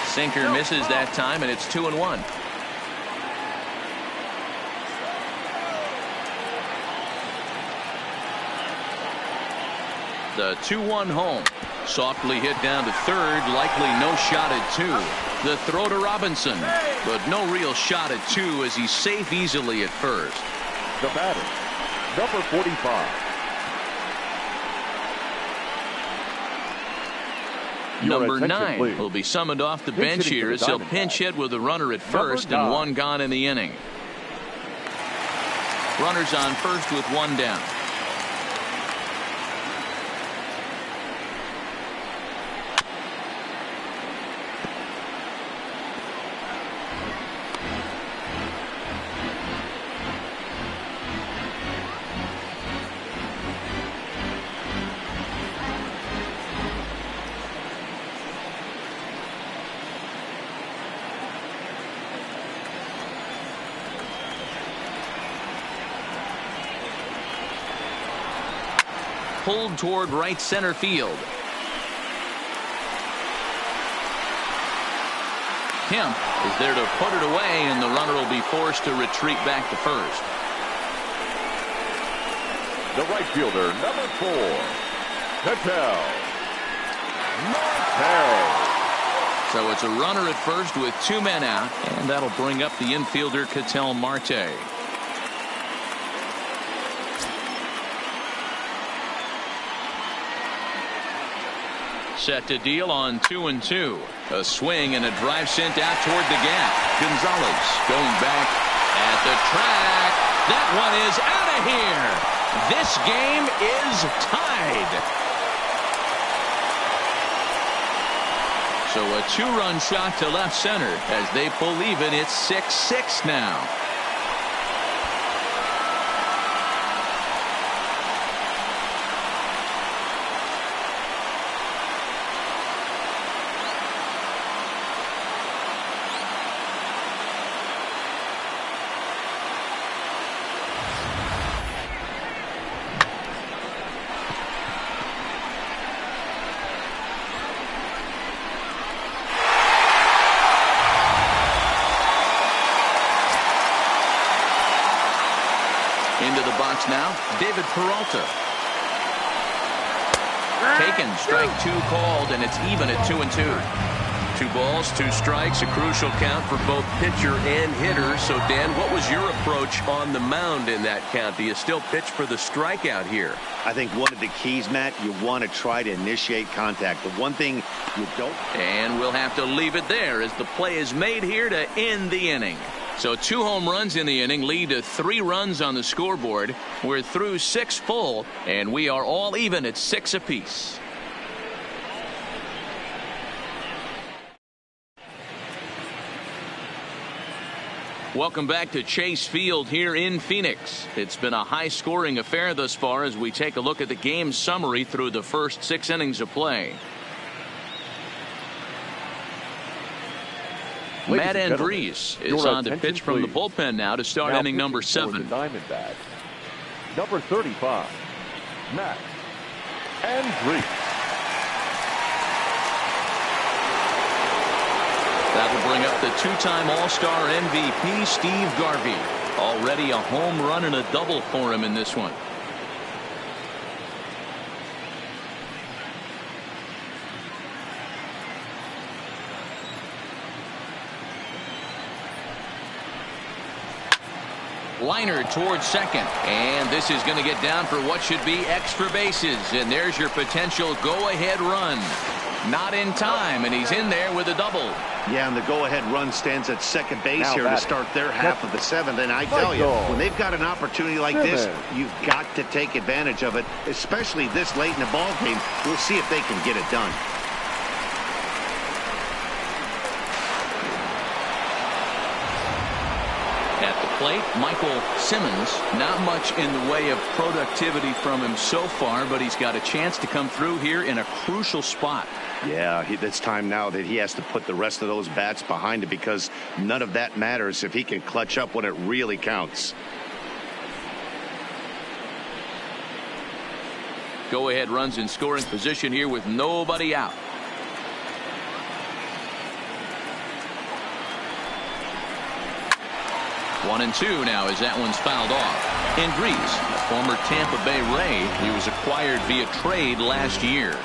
Sinker misses that time, and it's 2-1. The 2-1 home. Softly hit down to third. Likely no shot at two. The throw to Robinson. But no real shot at two as he's safe easily at first. The batter, number 45. Number 9 will be summoned off the bench here as he'll pinch hit with a runner at first and one gone in the inning. Runners on first with one down. Pulled toward right center field. Kemp is there to put it away, and the runner will be forced to retreat back to first. The right fielder, number 4, Ketel Marte. So it's a runner at first with two men out, and that'll bring up the infielder Ketel Marte. Set to deal on 2-2. A swing and a drive sent out toward the gap. Gonzalez going back at the track. That one is out of here. This game is tied. So a two-run shot to left center as they pull even. It's 6-6 now. box now, David Peralta. Taken, strike 2 called, and it's even at 2-2. 2 balls, 2 strikes, a crucial count for both pitcher and hitter. So, Dan, what was your approach on the mound in that count? Do you still pitch for the strikeout here? I think one of the keys, Matt, you want to try to initiate contact. The one thing you don't. And we'll have to leave it there as the play is made here to end the inning. So 2 home runs in the inning lead to 3 runs on the scoreboard. We're through 6 full, and we are all even at 6 apiece. Welcome back to Chase Field here in Phoenix. It's been a high-scoring affair thus far as we take a look at the game summary through the first 6 innings of play. Matt Andrees is on to pitch from the bullpen now to start inning number 7. Diamondbacks, number 35, Matt Andrees. That'll bring up the 2-time All-Star MVP Steve Garvey. Already a home run and a double for him in this one. Liner towards second, and this is going to get down for what should be extra bases, and there's your potential go-ahead run. Not in time, and he's in there with a double. Yeah, and the go-ahead run stands at second base here to start their half of the 7th. And I tell you, when they've got an opportunity like this, you've got to take advantage of it, especially this late in the ball game. We'll see if they can get it done. At the plate, Michael Simmons. Not much in the way of productivity from him so far, but he's got a chance to come through here in a crucial spot. Yeah, it's time now that he has to put the rest of those bats behind it, because none of that matters if he can clutch up when it really counts. Go-ahead runs in scoring position here with nobody out. One and 2 now as that one's fouled off. Andrees, a former Tampa Bay Ray. He was acquired via trade last year.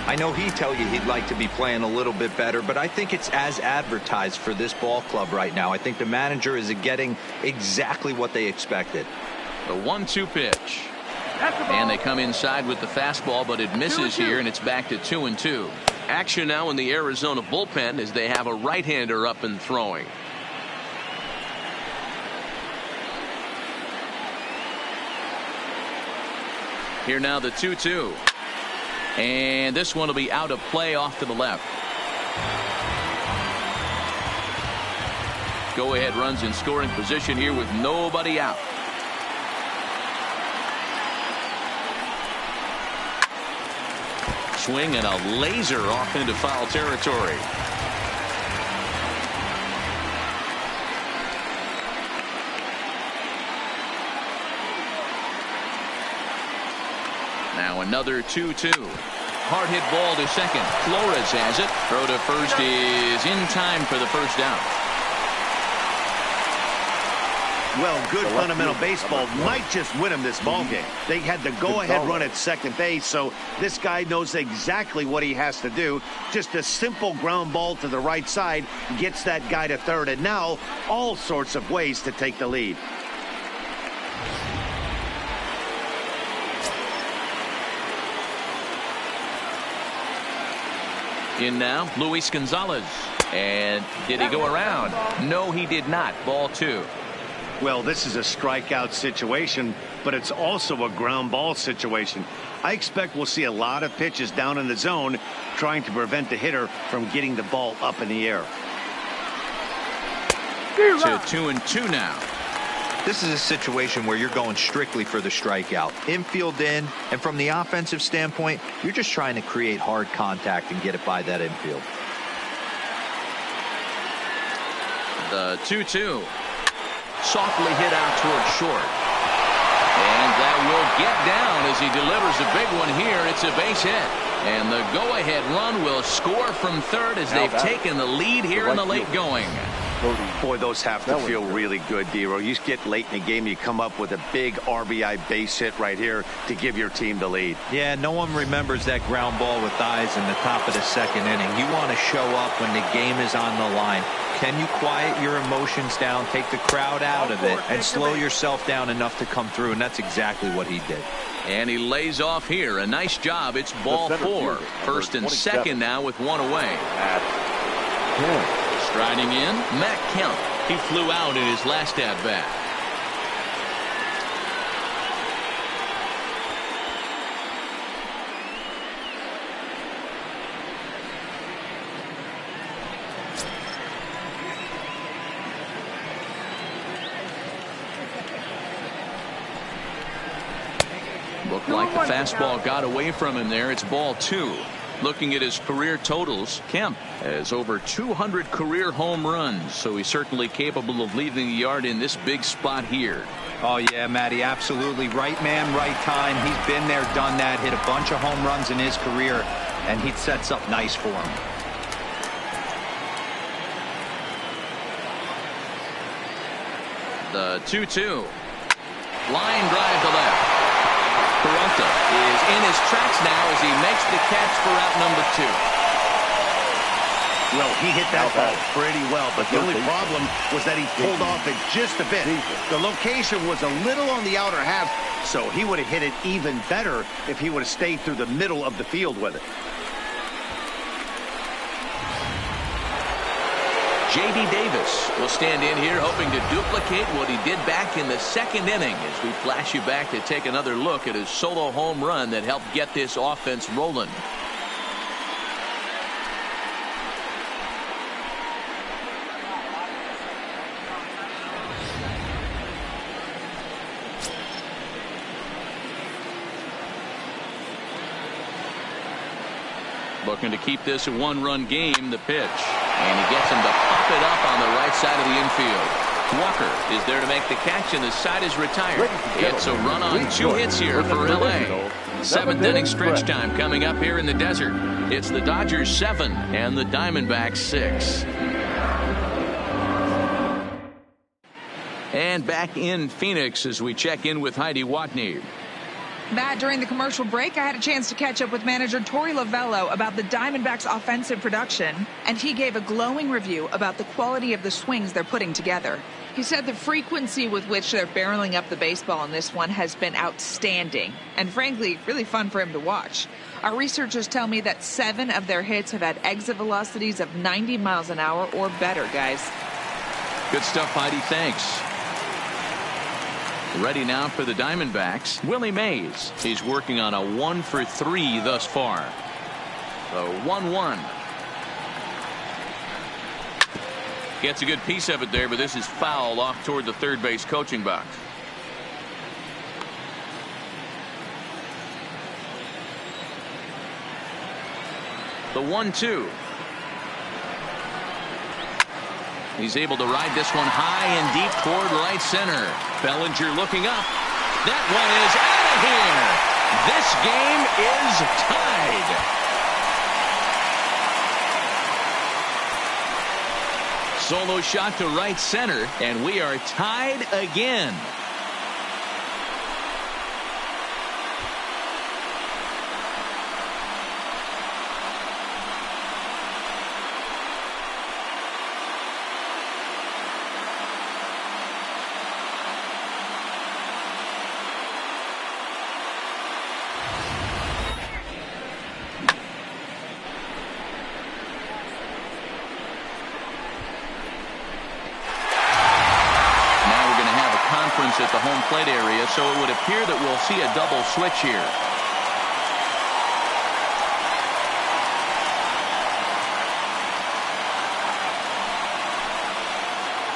I know he'd tell you he'd like to be playing a little bit better, but I think it's as advertised for this ball club right now. I think the manager is getting exactly what they expected. The 1-2 pitch. And they come inside with the fastball, but it misses here, and it's back to 2-2. Action now in the Arizona bullpen as they have a right-hander up and throwing. Here now the 2-2. And this one will be out of play off to the left. Go ahead runs in scoring position here with nobody out. Swing and a laser off into foul territory. Now another 2-2. Hard hit ball to second. Flores has it. Throw to first is in time for the first down. Well, good fundamental baseball might just win him this ball game. They had the go-ahead run at second base, so this guy knows exactly what he has to do. Just a simple ground ball to the right side gets that guy to third, and now all sorts of ways to take the lead. In now, Luis Gonzalez. And did he go around? No, he did not. Ball 2. Well, this is a strikeout situation, but it's also a ground ball situation. I expect we'll see a lot of pitches down in the zone trying to prevent the hitter from getting the ball up in the air. To 2-2 now. This is a situation where you're going strictly for the strikeout. Infield in, and from the offensive standpoint, you're just trying to create hard contact and get it by that infield. The 2-2. Softly hit out towards short. And that will get down as he delivers a big one here. It's a base hit. And the go-ahead run will score from third as they've taken the lead here in the late going. Boy, those have to feel really good, Dero. You get late in the game, you come up with a big RBI base hit right here to give your team the lead. Yeah, no one remembers that ground ball with eyes in the top of the second inning. You want to show up when the game is on the line. Can you quiet your emotions down, take the crowd out of it, and slow yourself down enough to come through? And that's exactly what he did. And he lays off here. A nice job. It's ball 4. First and second now with one away. Striding in, Matt Kemp. He flew out in his last at-bat. Looked like the fastball got away from him there. It's ball 2. Looking at his career totals, Kemp has over 200 career home runs, so he's certainly capable of leaving the yard in this big spot here. Oh, yeah, Matty, absolutely. Right man, right time. He's been there, done that, hit a bunch of home runs in his career, and he sets up nice for him. The 2-2. Line drive to left. Peralta is in his tracks now as he makes the catch for out number 2. Well, he hit that ball pretty well, but the only problem was that he pulled off it just a bit. The location was a little on the outer half, so he would have hit it even better if he would have stayed through the middle of the field with it. J.D. Davis will stand in here hoping to duplicate what he did back in the second inning as we flash you back to take another look at his solo home run that helped get this offense rolling. Looking to keep this a one-run game, the pitch. And he gets him to pop it up on the right side of the infield. Walker is there to make the catch, and the side is retired. It's a run on 2 hits here for LA. 7th inning stretch time coming up here in the desert. It's the Dodgers 7 and the Diamondbacks 6. And back in Phoenix as we check in with Heidi Watney. Matt, during the commercial break, I had a chance to catch up with manager Torey Lovello about the Diamondbacks' offensive production, and he gave a glowing review about the quality of the swings they're putting together. He said the frequency with which they're barreling up the baseball in this one has been outstanding, and frankly, really fun for him to watch. Our researchers tell me that 7 of their hits have had exit velocities of 90 miles an hour or better, guys. Good stuff, Heidi. Thanks. Ready now for the Diamondbacks, Willie Mays. He's working on a 1 for 3 thus far. The 1-1. Gets a good piece of it there, but this is foul off toward the third base coaching box. The 1-2. He's able to ride this one high and deep toward right center. Bellinger looking up. That one is out of here. This game is tied. Solo shot to right center, and we are tied again. At the home plate area, so it would appear that we'll see a double switch here.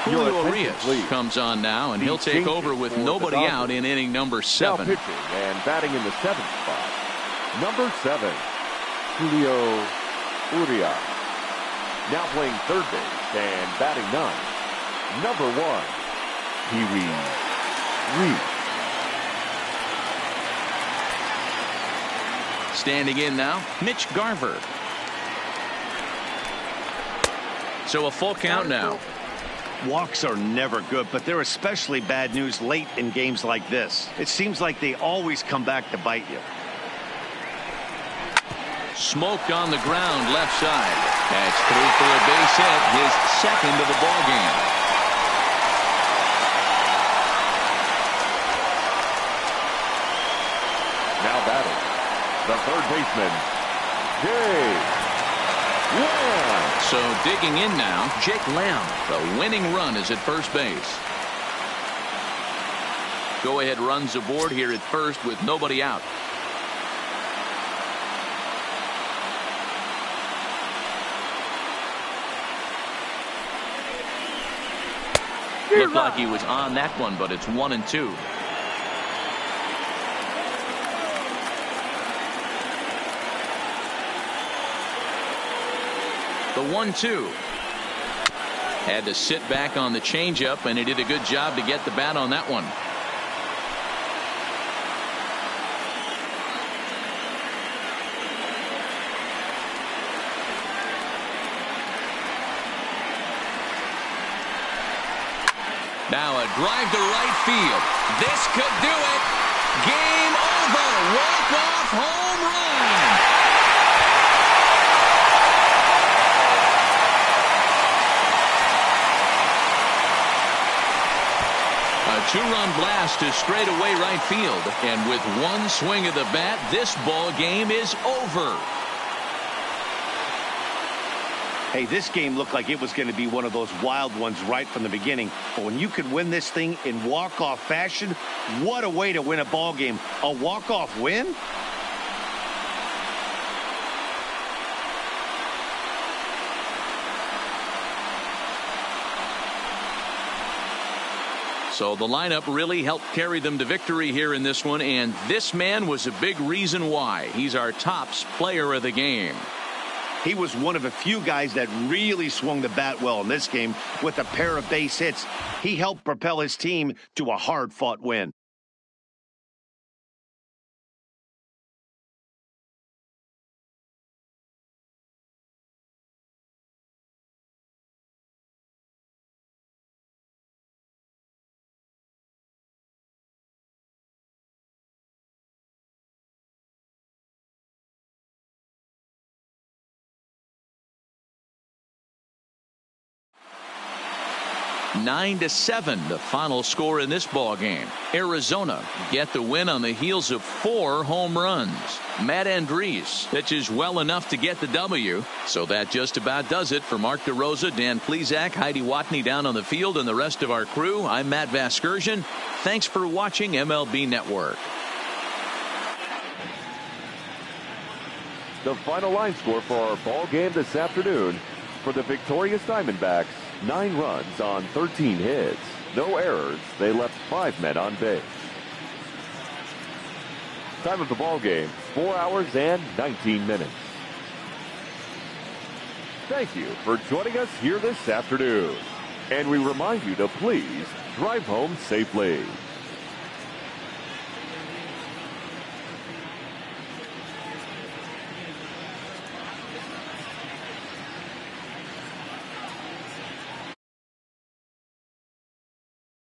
Julio Urias comes on now, and he'll take over with nobody out in inning number 7. Now pitching and batting in the 7th spot, number 7, Julio Urias. Now playing third base and batting 9, number 1, Pee-wee Reed. Standing in now, Mitch Garver. So a full count now. Walks are never good, but they're especially bad news late in games like this. It seems like they always come back to bite you. Smoked on the ground left side. That's through for a base hit, his second of the ball game. Now batting, the third baseman, Jake Lamb. So digging in now, Jake Lamb. The winning run is at first base. Go-ahead runs aboard here at first with nobody out. Looked like he was on that one, but it's 1-2. The 1-2. Had to sit back on the changeup, and he did a good job to get the bat on that one. Now a drive to right field. This could do it. Game over. Walk-off home run. A two-run blast to straightaway right field. And with one swing of the bat, this ball game is over. Hey, this game looked like it was going to be one of those wild ones right from the beginning. But when you could win this thing in walk-off fashion, what a way to win a ball game. A walk-off win? So the lineup really helped carry them to victory here in this one, and this man was a big reason why. He's our tops player of the game. He was one of a few guys that really swung the bat well in this game with a pair of base hits. He helped propel his team to a hard-fought win. Nine to 7, the final score in this ball game. Arizona get the win on the heels of 4 home runs. Matt Andriese pitches well enough to get the W. So that just about does it for Mark DeRosa, Dan Plesac, Heidi Watney down on the field, and the rest of our crew. I'm Matt Vasgersian. Thanks for watching MLB Network. The final line score for our ball game this afternoon: for the victorious Diamondbacks, 9 runs on 13 hits. No errors. They left 5 men on base. Time of the ball game, 4 hours and 19 minutes. Thank you for joining us here this afternoon. And we remind you to please drive home safely.